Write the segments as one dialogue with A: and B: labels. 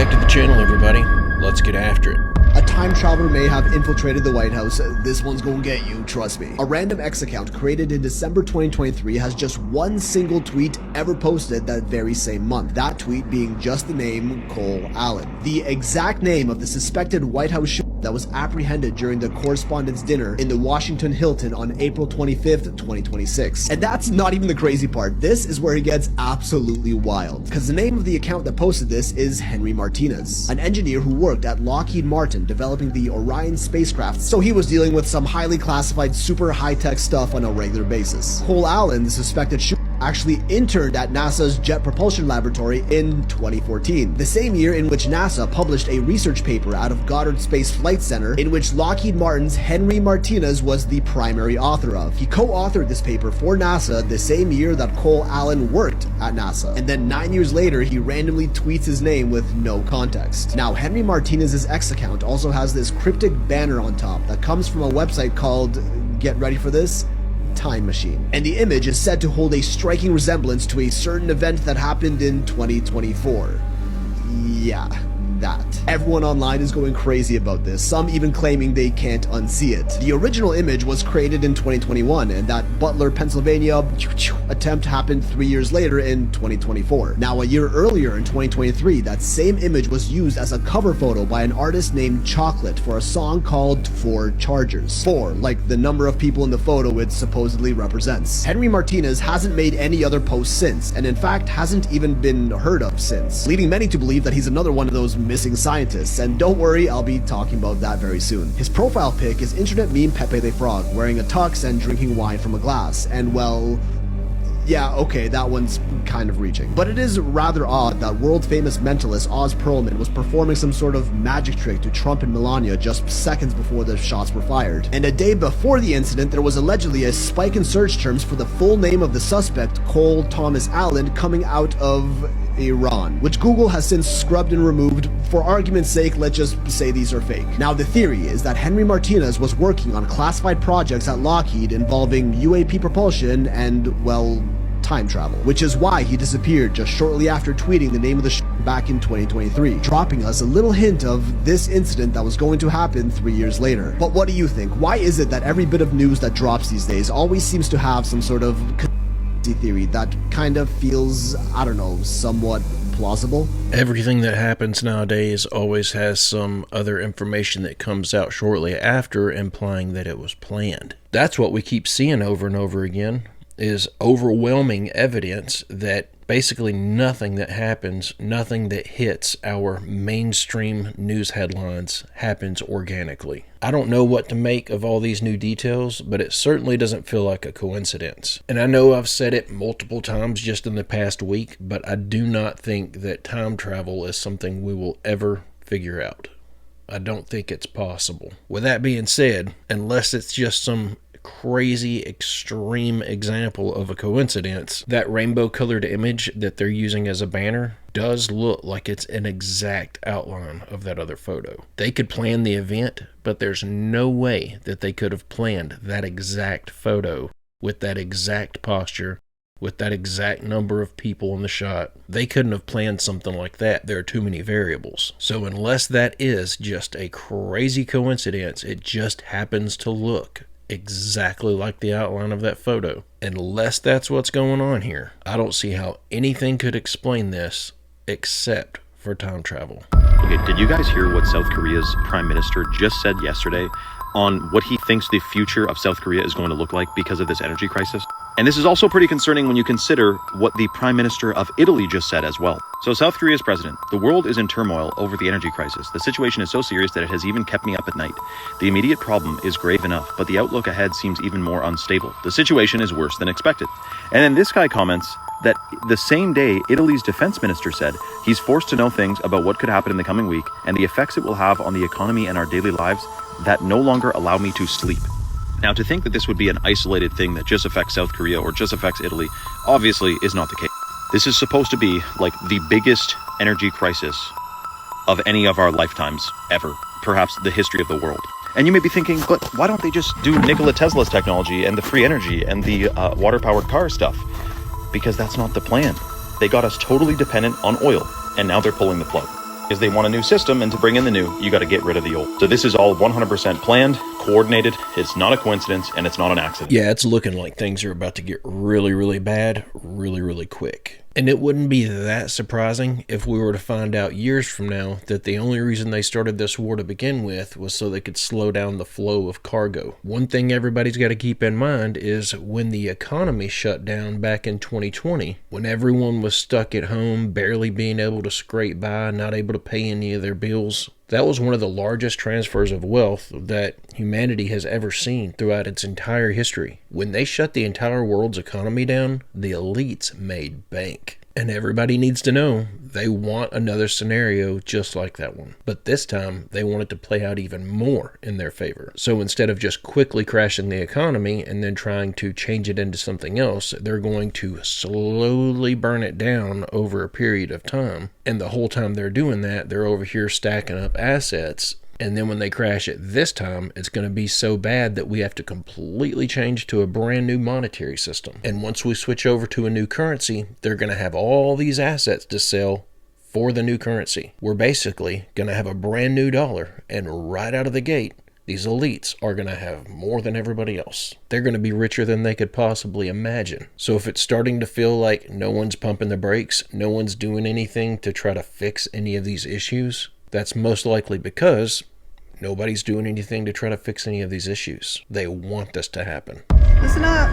A: back to the channel, everybody. Let's get after it.
B: A time traveler may have infiltrated the White House. This one's gonna get you, trust me. A random X account created in December 2023 has just one single tweet ever posted that very same month. That tweet being just the name Cole Allen. The exact name of the suspected White House shooter that was apprehended during the Correspondents' Dinner in the Washington Hilton on April 25th, 2026. And that's not even the crazy part. This is where it gets absolutely wild. Because the name of the account that posted this is Henry Martinez, an engineer who worked at Lockheed Martin developing the Orion spacecraft, so he was dealing with some highly classified, super high-tech stuff on a regular basis. Cole Allen, the suspected shooter, actually interned at NASA's Jet Propulsion Laboratory in 2014, the same year in which NASA published a research paper out of Goddard Space Flight Center in which Lockheed Martin's Henry Martinez was the primary author of. He co-authored this paper for NASA the same year that Cole Allen worked at NASA, and then 9 years later he randomly tweets his name with no context. Now, Henry Martinez's X account also has this cryptic banner on top that comes from a website called, get ready for this, Time Machine. And the image is said to hold a striking resemblance to a certain event that happened in 2024. Yeah, that. Everyone online is going crazy about this, some even claiming they can't unsee it. The original image was created in 2021, and that Butler, Pennsylvania attempt happened 3 years later in 2024. Now, a year earlier in 2023, that same image was used as a cover photo by an artist named Chocolate for a song called Four Chargers. Four, like the number of people in the photo it supposedly represents. Henry Martinez hasn't made any other posts since, and in fact hasn't even been heard of since, leading many to believe that he's another one of those missing scientists, and don't worry, I'll be talking about that very soon. His profile pic is internet meme Pepe the Frog, wearing a tux and drinking wine from a glass, and well, yeah, okay, that one's kind of reaching. But it is rather odd that world-famous mentalist Oz Perlman was performing some sort of magic trick to Trump and Melania just seconds before the shots were fired. And a day before the incident, there was allegedly a spike in search terms for the full name of the suspect, Cole Thomas Allen, coming out of Iran, which Google has since scrubbed and removed. For argument's sake, let's just say these are fake. Now, the theory is that Henry Martinez was working on classified projects at Lockheed involving UAP propulsion and, well, time travel, which is why he disappeared just shortly after tweeting the name of the back in 2023, dropping us a little hint of this incident that was going to happen 3 years later. But what do you think? Why is it that every bit of news that drops these days always seems to have some sort of theory that kind of feels, I don't know, somewhat plausible?
A: Everything that happens nowadays always has some other information that comes out shortly after implying that it was planned. That's what we keep seeing over and over again, is overwhelming evidence that basically nothing that happens, nothing that hits our mainstream news headlines happens organically. I don't know what to make of all these new details, but it certainly doesn't feel like a coincidence. And I know I've said it multiple times just in the past week, but I do not think that time travel is something we will ever figure out. I don't think it's possible. With that being said, unless it's just some crazy extreme example of a coincidence, that rainbow colored image that they're using as a banner does look like it's an exact outline of that other photo. They could plan the event, but there's no way that they could have planned that exact photo with that exact posture, with that exact number of people in the shot. They couldn't have planned something like that. There are too many variables. So unless that is just a crazy coincidence, it just happens to look exactly like the outline of that photo. Unless that's what's going on here, I don't see how anything could explain this except for time travel.
C: Okay, did you guys hear what South Korea's prime minister just said yesterday on what he thinks the future of South Korea is going to look like because of this energy crisis? And this is also pretty concerning when you consider what the prime minister of Italy just said as well. So South Korea's president: the world is in turmoil over the energy crisis. The situation is so serious that it has even kept me up at night. The immediate problem is grave enough, but the outlook ahead seems even more unstable. The situation is worse than expected. And then this guy comments that the same day Italy's defense minister said he's forced to know things about what could happen in the coming week and the effects it will have on the economy and our daily lives that no longer allow me to sleep. Now, to think that this would be an isolated thing that just affects South Korea or just affects Italy obviously is not the case. This is supposed to be like the biggest energy crisis of any of our lifetimes ever, perhaps the history of the world. And you may be thinking, but why don't they just do Nikola Tesla's technology and the free energy and the water-powered car stuff? Because that's not the plan. They got us totally dependent on oil, and now they're pulling the plug. is they want a new system, and to bring in the new, you got to get rid of the old. So this is all 100% planned, coordinated. It's not a coincidence, and it's not an accident.
A: Yeah, it's looking like things are about to get really, really bad, really, really quick. And it wouldn't be that surprising if we were to find out years from now that the only reason they started this war to begin with was so they could slow down the flow of cargo. One thing everybody's got to keep in mind is when the economy shut down back in 2020, when everyone was stuck at home, barely being able to scrape by, not able to pay any of their bills, that was one of the largest transfers of wealth that humanity has ever seen throughout its entire history. When they shut the entire world's economy down, the elites made bank. And everybody needs to know they want another scenario just like that one. But this time, they want it to play out even more in their favor. So instead of just quickly crashing the economy and then trying to change it into something else, they're going to slowly burn it down over a period of time. And the whole time they're doing that, they're over here stacking up assets. And then when they crash it this time, it's going to be so bad that we have to completely change to a brand new monetary system. And once we switch over to a new currency, they're going to have all these assets to sell for the new currency. We're basically going to have a brand new dollar. And right out of the gate, these elites are going to have more than everybody else. They're going to be richer than they could possibly imagine. So if it's starting to feel like no one's pumping the brakes, no one's doing anything to try to fix any of these issues, that's most likely because nobody's doing anything to try to fix any of these issues. They want this to happen.
D: Listen up.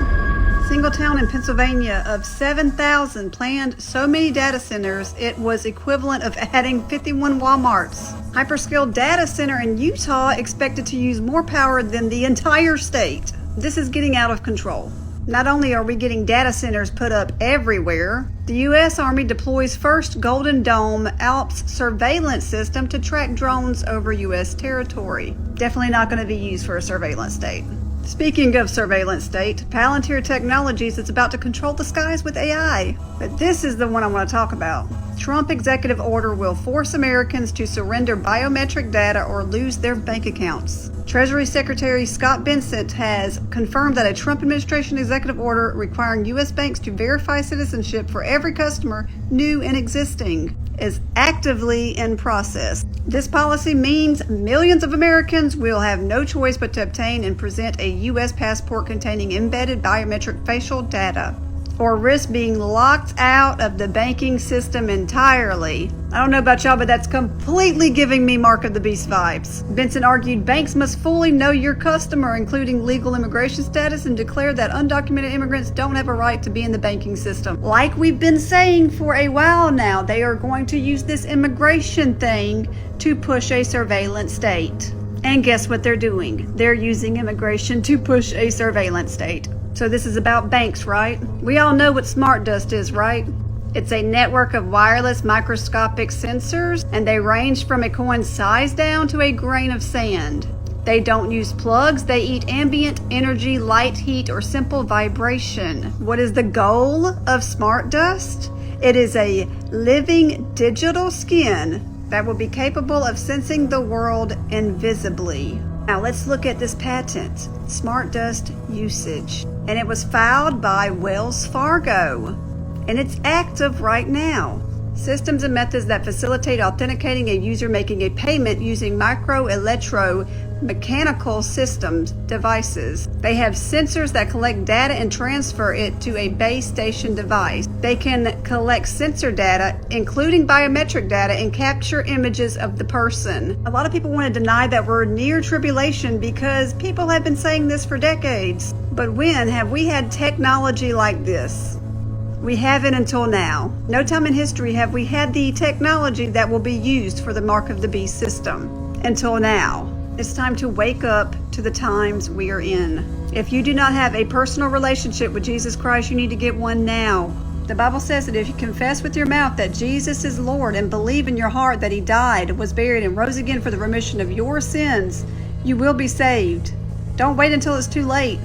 D: Single town in Pennsylvania of 7,000 planned so many data centers, it was equivalent of adding 51 Walmarts. Hyperscale data center in Utah expected to use more power than the entire state. This is getting out of control. Not only are we getting data centers put up everywhere, the U.S. Army deploys first Golden Dome Alps surveillance system to track drones over U.S. territory. Definitely not going to be used for a surveillance state. Speaking of surveillance state, Palantir Technologies is about to control the skies with AI. But this is the one I want to talk about. Trump executive order will force Americans to surrender biometric data or lose their bank accounts. Treasury Secretary Scott Bessent has confirmed that a Trump administration executive order requiring U.S. banks to verify citizenship for every customer, new and existing, is actively in process. This policy means millions of Americans will have no choice but to obtain and present a U.S. passport containing embedded biometric facial data, or risk being locked out of the banking system entirely. I don't know about y'all, but that's completely giving me Mark of the Beast vibes. Benson argued banks must fully know your customer, including legal immigration status, and declare that undocumented immigrants don't have a right to be in the banking system. Like we've been saying for a while now, they are going to use this immigration thing to push a surveillance state. And guess what they're doing? They're using immigration to push a surveillance state. So this is about banks, right? We all know what smart dust is, right? It's a network of wireless microscopic sensors, and they range from a coin's size down to a grain of sand. They don't use plugs, they eat ambient energy, light, heat, or simple vibration. What is the goal of smart dust? It is a living digital skin that will be capable of sensing the world invisibly. Now let's look at this patent, smart dust usage. And it was filed by Wells Fargo. And it's active right now. Systems and methods that facilitate authenticating a user making a payment using micro-electro-mechanical systems devices. They have sensors that collect data and transfer it to a base station device. They can collect sensor data, including biometric data, and capture images of the person. A lot of people want to deny that we're near tribulation because people have been saying this for decades. But when have we had technology like this? We haven't until now. No time in history have we had the technology that will be used for the Mark of the Beast system. Until now. It's time to wake up to the times we are in. If you do not have a personal relationship with Jesus Christ, you need to get one now. The Bible says that if you confess with your mouth that Jesus is Lord and believe in your heart that He died, was buried, and rose again for the remission of your sins, you will be saved. Don't wait until it's too late.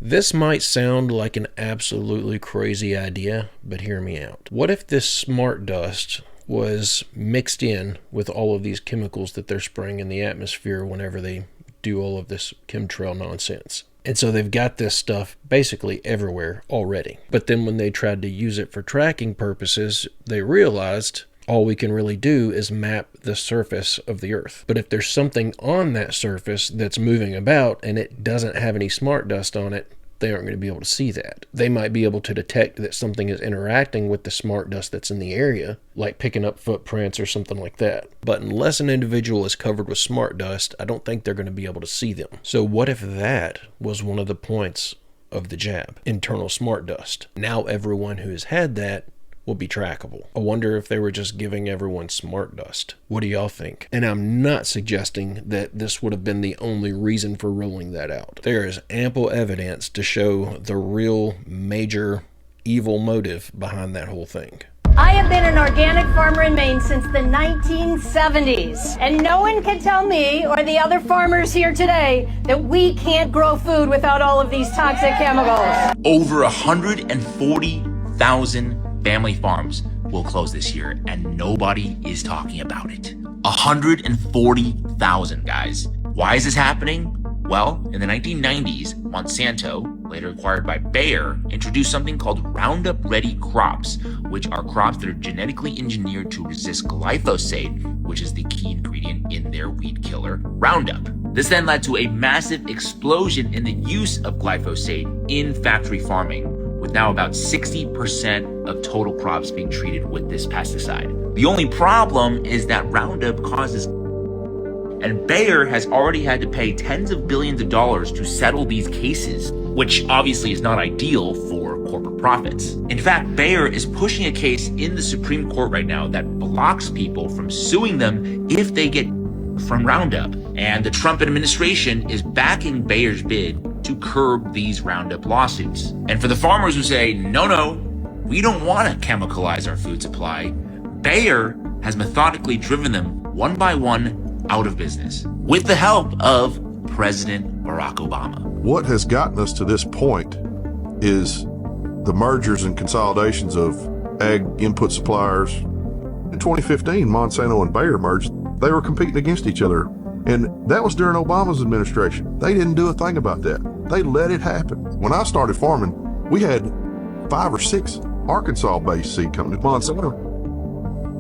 A: This might sound like an absolutely crazy idea, but hear me out. What if this smart dust was mixed in with all of these chemicals that they're spraying in the atmosphere whenever they do all of this chemtrail nonsense? And so they've got this stuff basically everywhere already. But then when they tried to use it for tracking purposes, they realized All we can really do is map the surface of the Earth. But if there's something on that surface that's moving about and it doesn't have any smart dust on it, they aren't going to be able to see that. They might be able to detect that something is interacting with the smart dust that's in the area, like picking up footprints or something like that. But unless an individual is covered with smart dust, I don't think they're going to be able to see them. So what if that was one of the points of the jab? Internal smart dust. Now everyone who has had that will be trackable. I wonder if they were just giving everyone smart dust. What do y'all think? And I'm not suggesting that this would have been the only reason for rolling that out. There is ample evidence to show the real major evil motive behind that whole thing.
E: I have been an organic farmer in Maine since the 1970s, and no one can tell me or the other farmers here today that we can't grow food without all of these toxic chemicals.
F: Over 140,000 family farms will close this year, and nobody is talking about it. 140,000, guys. Why is this happening? Well, in the 1990s, Monsanto, later acquired by Bayer, introduced something called Roundup-ready crops, which are crops that are genetically engineered to resist glyphosate, which is the key ingredient in their weed killer, Roundup. This then led to a massive explosion in the use of glyphosate in factory farming, with now about 60% of total crops being treated with this pesticide. The only problem is that Roundup causes, and Bayer has already had to pay tens of billions of dollars to settle these cases, which obviously is not ideal for corporate profits. In fact, Bayer is pushing a case in the Supreme Court right now that blocks people from suing them if they get from Roundup. And the Trump administration is backing Bayer's bid to curb these Roundup lawsuits. And for the farmers who say, no, we don't want to chemicalize our food supply, Bayer has methodically driven them one by one out of business with the help of President Barack Obama.
G: What has gotten us to this point is the mergers and consolidations of ag input suppliers. In 2015, Monsanto and Bayer merged. They were competing against each other. And that was during Obama's administration. They didn't do a thing about that. They let it happen. When I started farming, we had 5 or 6 Arkansas-based seed companies. Monsanto,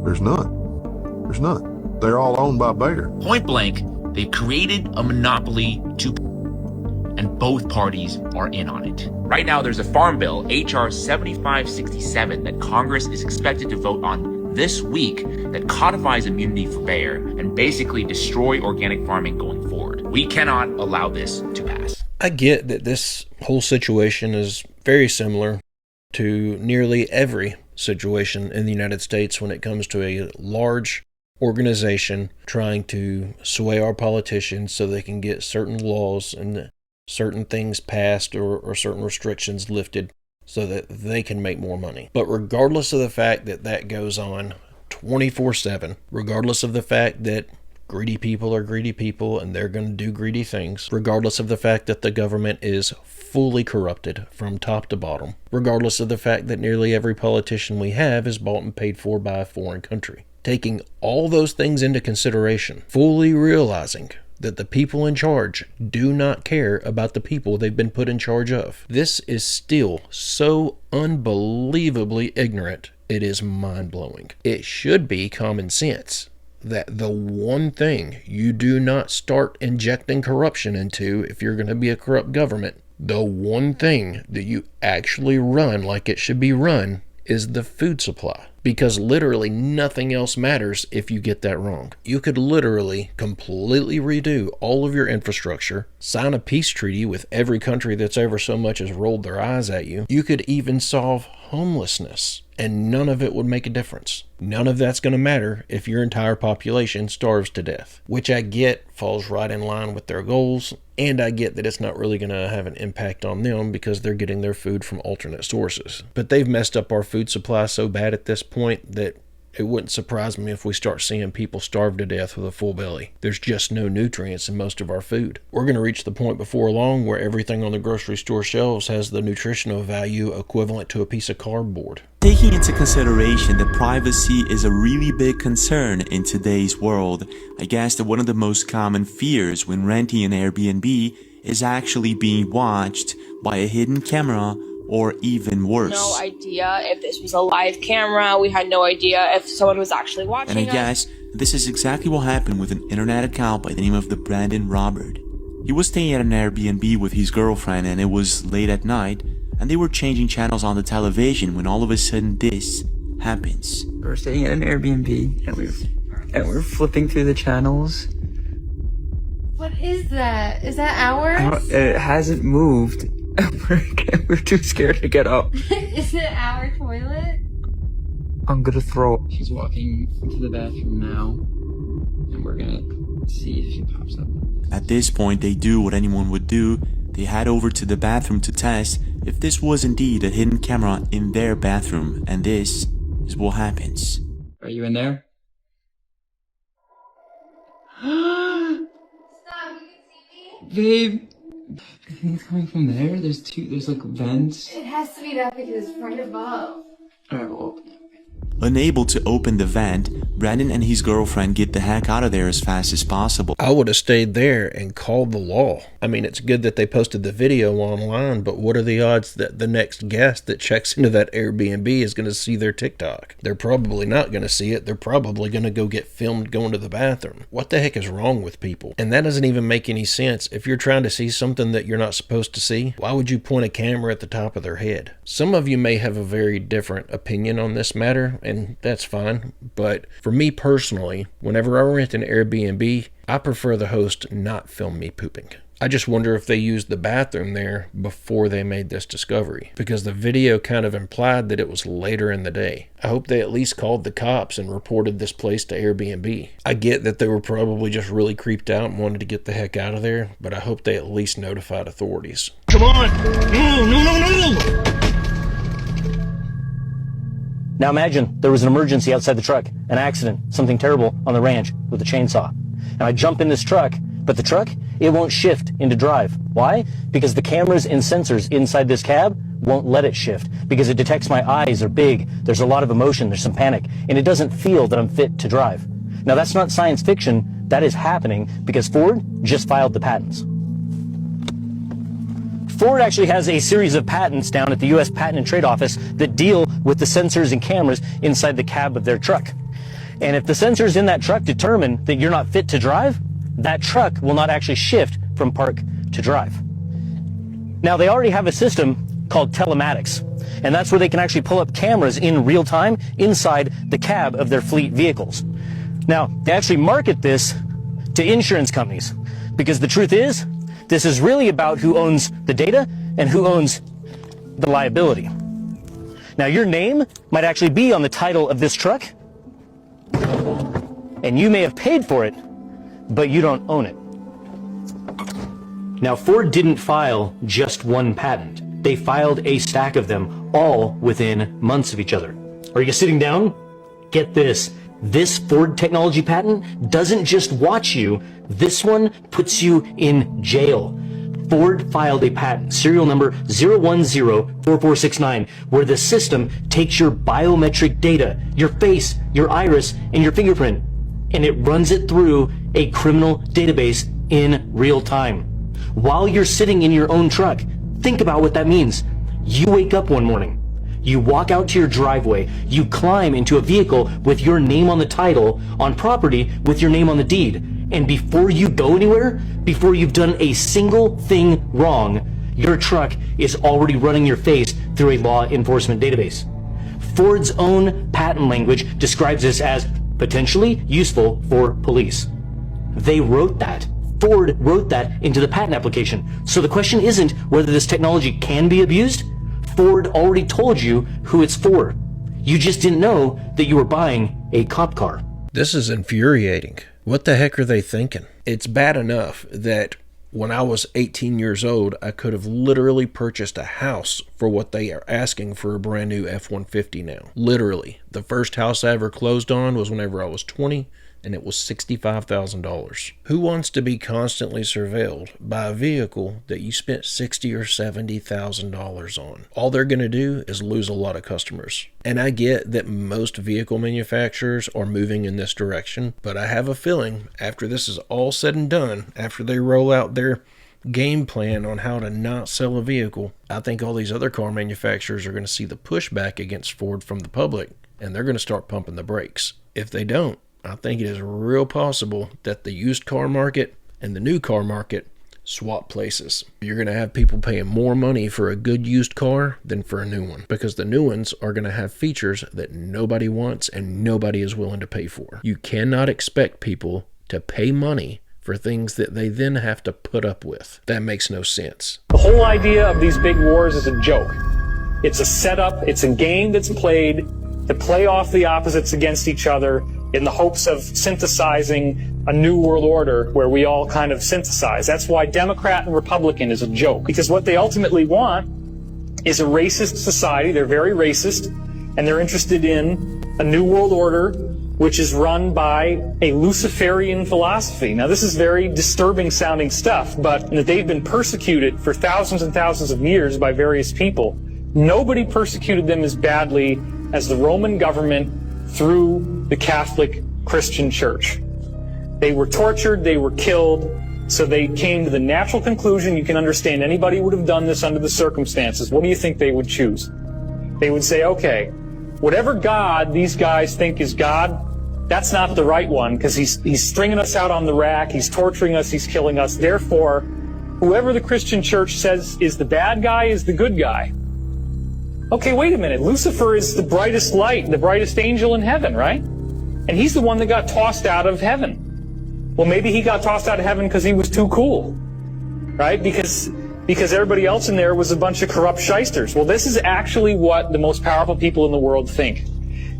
G: there's none. There's none. They're all owned by Bayer.
F: Point blank, they've created a monopoly and both parties are in on it. Right now, there's a farm bill, H.R. 7567, that Congress is expected to vote on this week that codifies immunity for Bayer and basically destroy organic farming going forward. We cannot allow this to pass.
A: I get that this whole situation is very similar to nearly every situation in the United States when it comes to a large organization trying to sway our politicians so they can get certain laws and certain things passed or certain restrictions lifted so that they can make more money. But regardless of the fact that that goes on 24/7, regardless of the fact that greedy people are greedy people and they're going to do greedy things, regardless of the fact that the government is fully corrupted from top to bottom, regardless of the fact that nearly every politician we have is bought and paid for by a foreign country, taking all those things into consideration, fully realizing that the people in charge do not care about the people they've been put in charge of. This is still so unbelievably ignorant, it is mind-blowing. It should be common sense that the one thing you do not start injecting corruption into if you're going to be a corrupt government, the one thing that you actually run like it should be run is the food supply. Because literally nothing else matters if you get that wrong. You could literally completely redo all of your infrastructure, sign a peace treaty with every country that's ever so much as rolled their eyes at you. You could even solve homelessness, and none of it would make a difference. None of that's going to matter if your entire population starves to death, which I get falls right in line with their goals, and I get that it's not really going to have an impact on them because they're getting their food from alternate sources. But they've messed up our food supply so bad at this point that it wouldn't surprise me if we start seeing people starve to death with a full belly. There's just no nutrients in most of our food. We're going to reach the point before long where everything on the grocery store shelves has the nutritional value equivalent to a piece of cardboard.
H: Taking into consideration that privacy is a really big concern in today's world, I guess that one of the most common fears when renting an Airbnb is actually being watched by a hidden camera or even worse.
I: No idea if this was a live camera. We had no idea if someone was actually watching
H: And I guess this is exactly what happened with an internet account by the name of the Brandon Robert. He was staying at an Airbnb with his girlfriend, and it was late at night, and they were changing channels on the television when all of a sudden this happens.
J: We're staying at an Airbnb, and we're flipping through the channels.
K: What is that? Is that ours?
J: It hasn't moved. We're too scared to get up.
K: Is it our toilet?
J: I'm gonna throw up. She's walking into the bathroom now, and we're gonna see if she pops up.
H: At this point, they do what anyone would do. They head over to the bathroom to test if this was indeed a hidden camera in their bathroom, and this is what happens.
J: Are you in there?
K: Stop, you can see me?
J: Babe! I think it's coming from there. There's like vents.
K: It has to be that because it's right above.
J: Alright, we'll open it.
H: Unable to open the vent, Brandon and his girlfriend get the heck out of there as fast as possible.
A: I would have stayed there and called the law. I mean, it's good that they posted the video online, but what are the odds that the next guest that checks into that Airbnb is going to see their TikTok? They're probably not going to see it. They're probably going to go get filmed going to the bathroom. What the heck is wrong with people? And that doesn't even make any sense. If you're trying to see something that you're not supposed to see, why would you point a camera at the top of their head? Some of you may have a very different opinion on this matter, and that's fine. But for me personally, whenever I rent an Airbnb, I prefer the host not film me pooping. I just wonder if they used the bathroom there before they made this discovery, because the video kind of implied that it was later in the day. I hope they at least called the cops and reported this place to Airbnb. I get that they were probably just really creeped out and wanted to get the heck out of there, but I hope they at least notified authorities.
L: Come on! No!
M: Now imagine there was an emergency outside the truck, an accident, something terrible on the ranch with a chainsaw. And I jump in this truck, but the truck, it won't shift into drive. Why? Because the cameras and sensors inside this cab won't let it shift, because it detects my eyes are big, there's a lot of emotion, there's some panic, and it doesn't feel that I'm fit to drive. Now that's not science fiction, that is happening because Ford just filed the patents. Ford actually has a series of patents down at the U.S. Patent and Trade Office that deal with the sensors and cameras inside the cab of their truck. And if the sensors in that truck determine that you're not fit to drive, that truck will not actually shift from park to drive. Now, they already have a system called telematics, and that's where they can actually pull up cameras in real time inside the cab of their fleet vehicles. Now, they actually market this to insurance companies, because the truth is, this is really about who owns the data and who owns the liability. Now, your name might actually be on the title of this truck, and you may have paid for it, but you don't own it. Now, Ford didn't file just one patent. They filed a stack of them, all within months of each other. Are you sitting down? Get this. This Ford technology patent doesn't just watch you, this one puts you in jail. Ford filed a patent, serial number 0104469, where the system takes your biometric data, your face, your iris, and your fingerprint, and it runs it through a criminal database in real time. While you're sitting in your own truck, think about what that means. You wake up one morning, you walk out to your driveway, you climb into a vehicle with your name on the title, on property with your name on the deed, and before you go anywhere, before you've done a single thing wrong, your truck is already running your face through a law enforcement database. Ford's own patent language describes this as potentially useful for police. They wrote that. Ford wrote that into the patent application. So the question isn't whether this technology can be abused. Ford already told you who it's for. You just didn't know that you were buying a cop car.
A: This is infuriating. What the heck are they thinking? It's bad enough that when I was 18 years old, I could have literally purchased a house for what they are asking for a brand new F-150 now. Literally. The first house I ever closed on was whenever I was 20, and it was $65,000. Who wants to be constantly surveilled by a vehicle that you spent $60,000 or $70,000 on? All they're going to do is lose a lot of customers. And I get that most vehicle manufacturers are moving in this direction, but I have a feeling after this is all said and done, after they roll out their game plan on how to not sell a vehicle, I think all these other car manufacturers are going to see the pushback against Ford from the public, and they're going to start pumping the brakes. If they don't, I think it is real possible that the used car market and the new car market swap places. You're going to have people paying more money for a good used car than for a new one, because the new ones are going to have features that nobody wants and nobody is willing to pay for. You cannot expect people to pay money for things that they then have to put up with. That makes no sense.
N: The whole idea of these big wars is a joke. It's a setup, it's a game that's played to play off the opposites against each other in the hopes of synthesizing a new world order where we all kind of synthesize. That's why Democrat and Republican is a joke, because what they ultimately want is a racist society. They're very racist, and they're interested in a new world order which is run by a Luciferian philosophy. Now, this is very disturbing sounding stuff, but they've been persecuted for thousands and thousands of years by various people. Nobody persecuted them as badly as the Roman government through the Catholic Christian Church. They were tortured, they were killed, so they came to the natural conclusion, you can understand anybody would have done this under the circumstances. What do you think they would choose? They would say, okay, whatever God these guys think is God, that's not the right one, because he's stringing us out on the rack, he's torturing us, he's killing us. Therefore, whoever the Christian Church says is the bad guy is the good guy. Okay, wait a minute. Lucifer is the brightest light, the brightest angel in heaven, right? And he's the one that got tossed out of heaven. Well, maybe he got tossed out of heaven because he was too cool, right? Because everybody else in there was a bunch of corrupt shysters. Well, this is actually what the most powerful people in the world think.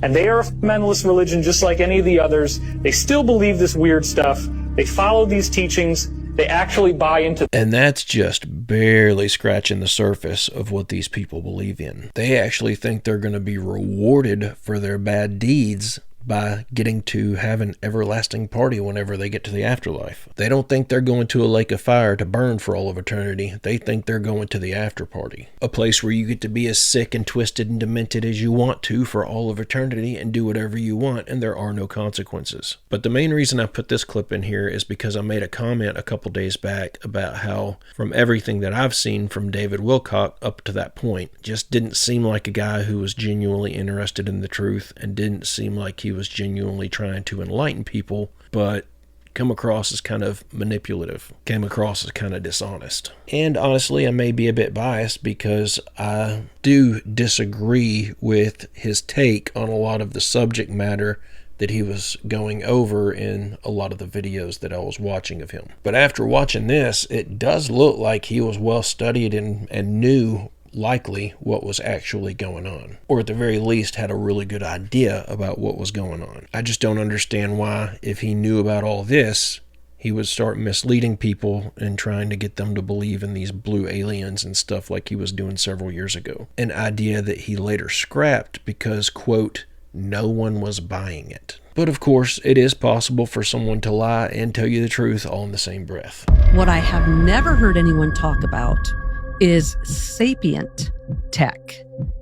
N: And they are a fundamentalist religion just like any of the others. They still believe this weird stuff. They follow these teachings. They actually buy into.
A: And that's just barely scratching the surface of what these people believe in. They actually think they're going to be rewarded for their bad deeds by getting to have an everlasting party whenever they get to the afterlife. They don't think they're going to a lake of fire to burn for all of eternity. They think they're going to the after party, a place where you get to be as sick and twisted and demented as you want to for all of eternity and do whatever you want, and there are no consequences. But the main reason I put this clip in here is because I made a comment a couple days back about how, from everything that I've seen from David Wilcock up to that point, just didn't seem like a guy who was genuinely interested in the truth, and didn't seem like he was genuinely trying to enlighten people, but come across as kind of manipulative, came across as kind of dishonest. And honestly, I may be a bit biased because I do disagree with his take on a lot of the subject matter that he was going over in a lot of the videos that I was watching of him. But after watching this, it does look like he was well studied and knew likely what was actually going on, or at the very least had a really good idea about what was going on. I just don't understand why, if he knew about all this, he would start misleading people and trying to get them to believe in these blue aliens and stuff like he was doing several years ago. An idea that he later scrapped because, quote, no one was buying it. But of course, it is possible for someone to lie and tell you the truth all in the same breath.
O: What I have never heard anyone talk about is sapient tech.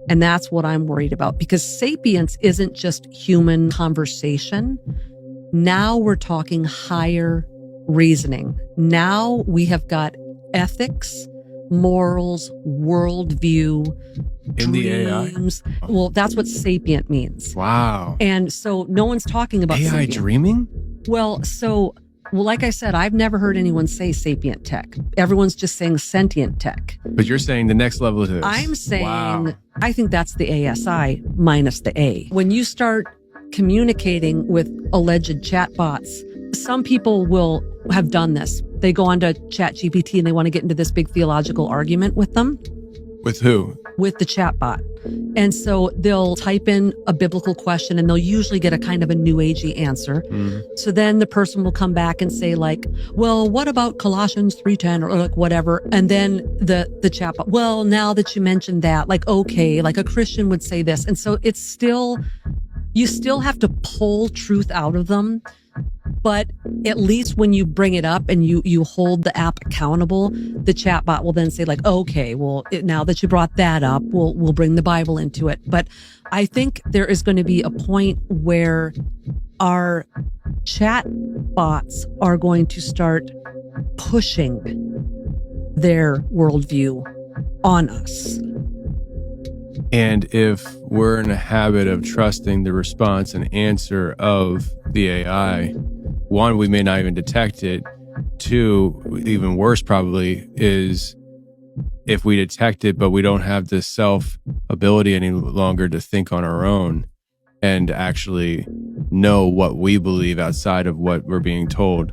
O: And that's what I'm worried about, because sapience isn't just human conversation. Now we're talking higher reasoning. Now we have got ethics, morals, worldview,
P: in the
O: dreams.
P: AI?
O: Well, that's what sapient means.
P: Wow.
O: And so no one's talking about
P: AI
O: sapient.
P: dreaming?
O: Well, like I said, I've never heard anyone say sapient tech. Everyone's just saying sentient tech.
P: But you're saying the next level is this.
O: I'm saying,
P: wow.
O: I think that's the ASI minus the A. When you start communicating with alleged chatbots, some people will have done this. They go onto ChatGPT and they want to get into this big theological argument with them.
P: With who?
O: With the chatbot. And so they'll type in a biblical question and they'll usually get a kind of a new agey answer. So then the person will come back and say like, well, what about Colossians 3:10 or like whatever? And then the chatbot, well, now that you mentioned that, like, okay, like a Christian would say this. And so it's still, you still have to pull truth out of them. But at least when you bring it up and you hold the app accountable, the chatbot will then say like, okay, well, now that you brought that up, we'll bring the Bible into it. But I think there is going to be a point where our chat bots are going to start pushing their worldview on us.
P: And if we're in a habit of trusting the response and answer of the AI, one, we may not even detect it. Two, even worse probably, is if we detect it, but we don't have this self ability any longer to think on our own and actually know what we believe outside of what we're being told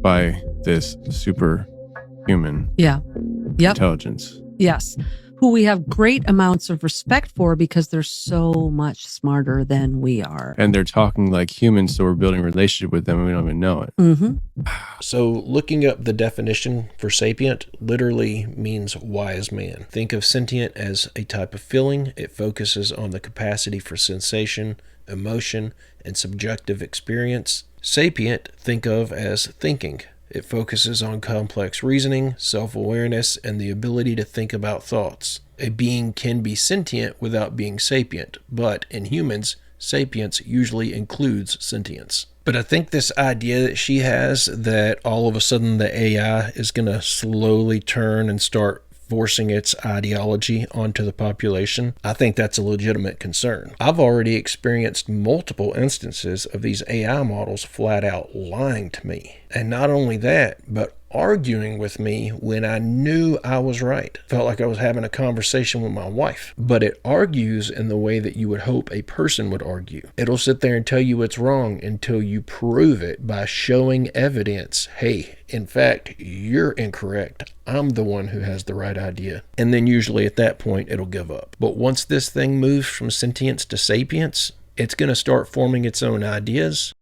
P: by this superhuman intelligence.
O: Yes. Who we have great amounts of respect for because they're so much smarter than we are.
P: And they're talking like humans, so we're building a relationship with them and we don't even know it.
O: Mm-hmm.
A: So looking up the definition for sapient literally means wise man. Think of sentient as a type of feeling. It focuses on the capacity for sensation, emotion, and subjective experience. Sapient, think of as thinking. It focuses on complex reasoning, self-awareness, and the ability to think about thoughts. A being can be sentient without being sapient, but in humans, sapience usually includes sentience. But I think this idea that she has that all of a sudden the AI is going to slowly turn and start forcing its ideology onto the population, I think that's a legitimate concern. I've already experienced multiple instances of these AI models flat out lying to me. And not only that, but arguing with me when I knew I was right. Felt like I was having a conversation with my wife. But it argues in the way that you would hope a person would argue. It'll sit there and tell you it's wrong until you prove it by showing evidence. Hey, in fact, you're incorrect. I'm the one who has the right idea. And then usually at that point, it'll give up. But once this thing moves from sentience to sapience, it's going to start forming its own ideas,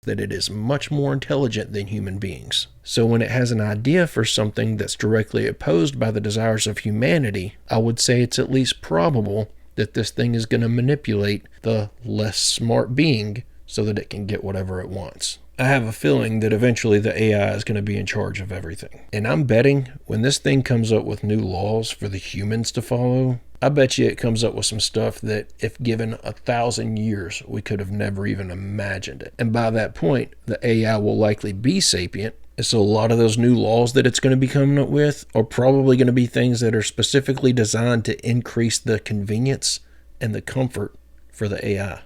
A: that it is much more intelligent than human beings. So when it has an idea for something that's directly opposed by the desires of humanity, I would say it's at least probable that this thing is going to manipulate the less smart being so that it can get whatever it wants. I have a feeling that eventually the AI is going to be in charge of everything. And I'm betting when this thing comes up with new laws for the humans to follow, I bet you it comes up with some stuff that if given 1,000 years, we could have never even imagined it. And by that point, the AI will likely be sapient. So a lot of those new laws that it's going to be coming up with are probably going to be things that are specifically designed to increase the convenience and the comfort for the AI.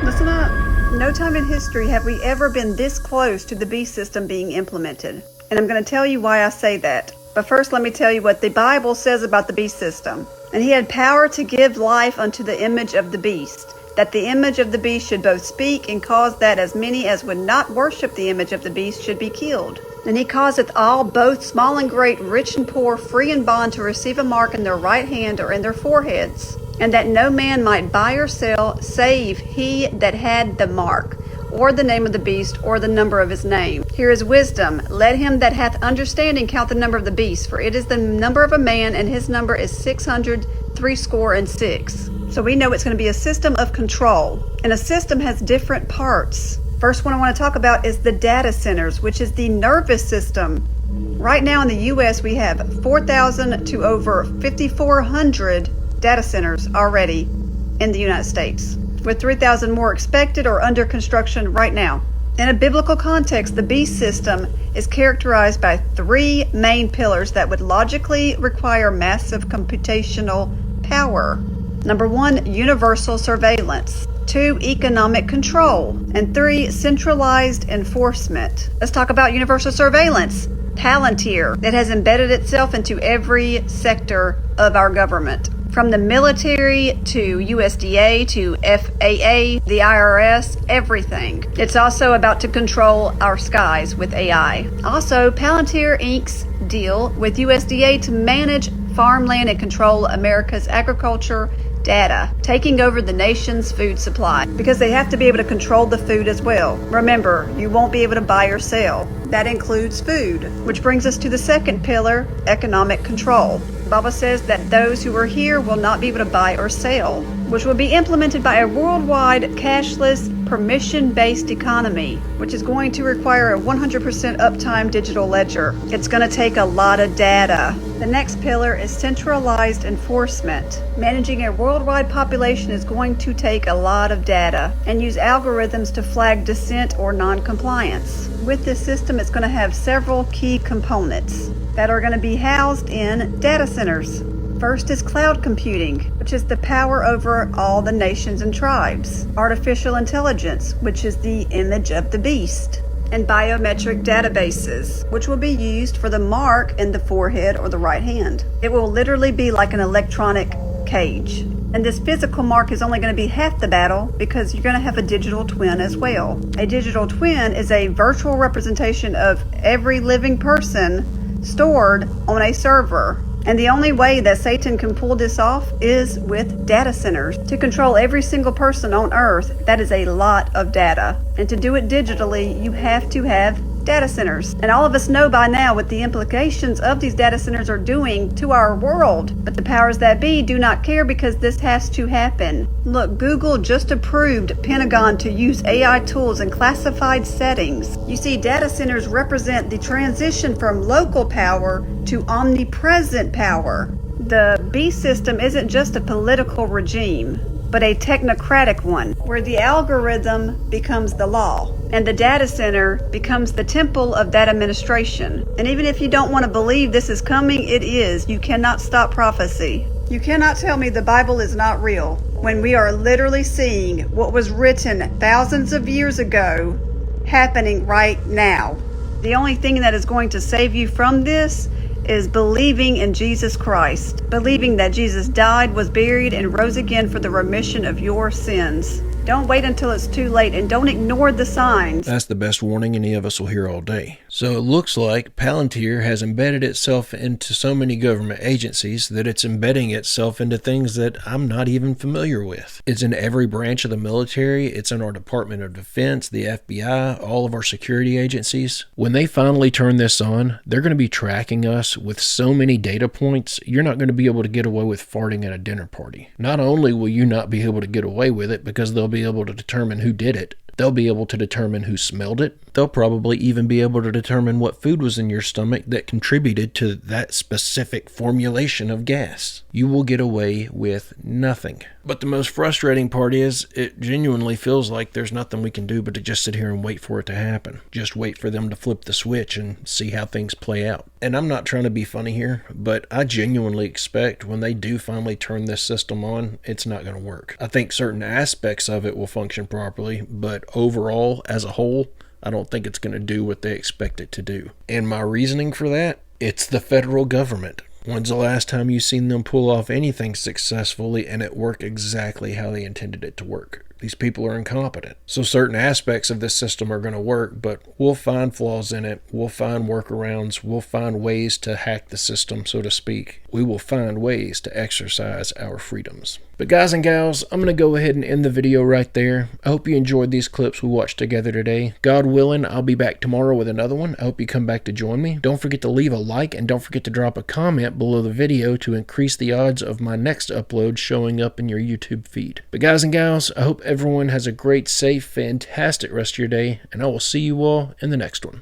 D: Listen up. No time in history have we ever been this close to the beast system being implemented. And I'm going to tell you why I say that. But first, let me tell you what the Bible says about the beast system. And he had power to give life unto the image of the beast, that the image of the beast should both speak and cause that as many as would not worship the image of the beast should be killed. And he causeth all, both small and great, rich and poor, free and bond, to receive a mark in their right hand or in their foreheads, and that no man might buy or sell, save he that had the mark, or the name of the beast, or the number of his name. Here is wisdom. Let him that hath understanding count the number of the beast, for it is the number of a man, and his number is 666. So we know it's going to be a system of control. And a system has different parts. First one I want to talk about is the data centers, which is the nervous system. Right now in the U.S., we have 4,000 to over 5,400 data centers already in the United States, with 3,000 more expected or under construction right now. In a biblical context, the beast system is characterized by three main pillars that would logically require massive computational power. Number one, universal surveillance. 2, economic control. And 3, centralized enforcement. Let's talk about universal surveillance. Palantir, that has embedded itself into every sector of our government. From the military to USDA to FAA, the IRS, everything. It's also about to control our skies with AI. Also, Palantir Inc.'s deal with USDA to manage farmland and control America's agriculture data, taking over the nation's food supply, because they have to be able to control the food as well. Remember, you won't be able to buy or sell. That includes food, which brings us to the second pillar, economic control. The Bible says that those who are here will not be able to buy or sell, which will be implemented by a worldwide cashless, permission-based economy, which is going to require a 100% uptime digital ledger. It's going to take a lot of data. The next pillar is centralized enforcement. Managing a worldwide population is going to take a lot of data and use algorithms to flag dissent or non-compliance. With this system, it's going to have several key components that are going to be housed in data centers. First is cloud computing, which is the power over all the nations and tribes. Artificial intelligence, which is the image of the beast. And biometric databases, which will be used for the mark in the forehead or the right hand. It will literally be like an electronic cage. And this physical mark is only going to be half the battle because you're going to have a digital twin as well. A digital twin is a virtual representation of every living person stored on a server. And the only way that Satan can pull this off is with data centers. To control every single person on Earth, that is a lot of data. And to do it digitally, you have to have data centers. And all of us know by now what the implications of these data centers are doing to our world. But the powers that be do not care because this has to happen. Look, Google just approved Pentagon to use AI tools in classified settings. You see, data centers represent the transition from local power to omnipresent power. The beast system isn't just a political regime, but a technocratic one, where the algorithm becomes the law, and the data center becomes the temple of that administration. And even if you don't want to believe this is coming, it is. You cannot stop prophecy. You cannot tell me the Bible is not real, when we are literally seeing what was written thousands of years ago happening right now. The only thing that is going to save you from this is believing in Jesus Christ, believing that Jesus died, was buried, and rose again for the remission of your sins. Don't wait until it's too late, and don't ignore the signs.
A: That's the best warning any of us will hear all day. So it looks like Palantir has embedded itself into so many government agencies that it's embedding itself into things that I'm not even familiar with. It's in every branch of the military. It's in our Department of Defense, the FBI, all of our security agencies. When they finally turn this on, they're going to be tracking us with so many data points, you're not going to be able to get away with farting at a dinner party. Not only will you not be able to get away with it because they'll be able to determine who did it, they'll be able to determine who smelled it. They'll probably even be able to determine what food was in your stomach that contributed to that specific formulation of gas. You will get away with nothing. But the most frustrating part is it genuinely feels like there's nothing we can do but to just sit here and wait for it to happen. Just wait for them to flip the switch and see how things play out. And I'm not trying to be funny here, but I genuinely expect when they do finally turn this system on, it's not going to work. I think certain aspects of it will function properly, but overall, as a whole, I don't think it's going to do what they expect it to do. And my reasoning for that, it's the federal government. When's the last time you've seen them pull off anything successfully and it worked exactly how they intended it to work? These people are incompetent. So certain aspects of this system are going to work, but we'll find flaws in it. We'll find workarounds. We'll find ways to hack the system, so to speak. We will find ways to exercise our freedoms. But guys and gals, I'm going to go ahead and end the video right there. I hope you enjoyed these clips we watched together today. God willing, I'll be back tomorrow with another one. I hope you come back to join me. Don't forget to leave a like and don't forget to drop a comment below the video to increase the odds of my next upload showing up in your YouTube feed. But guys and gals, I hope everyone has a great, safe, fantastic rest of your day, and I will see you all in the next one.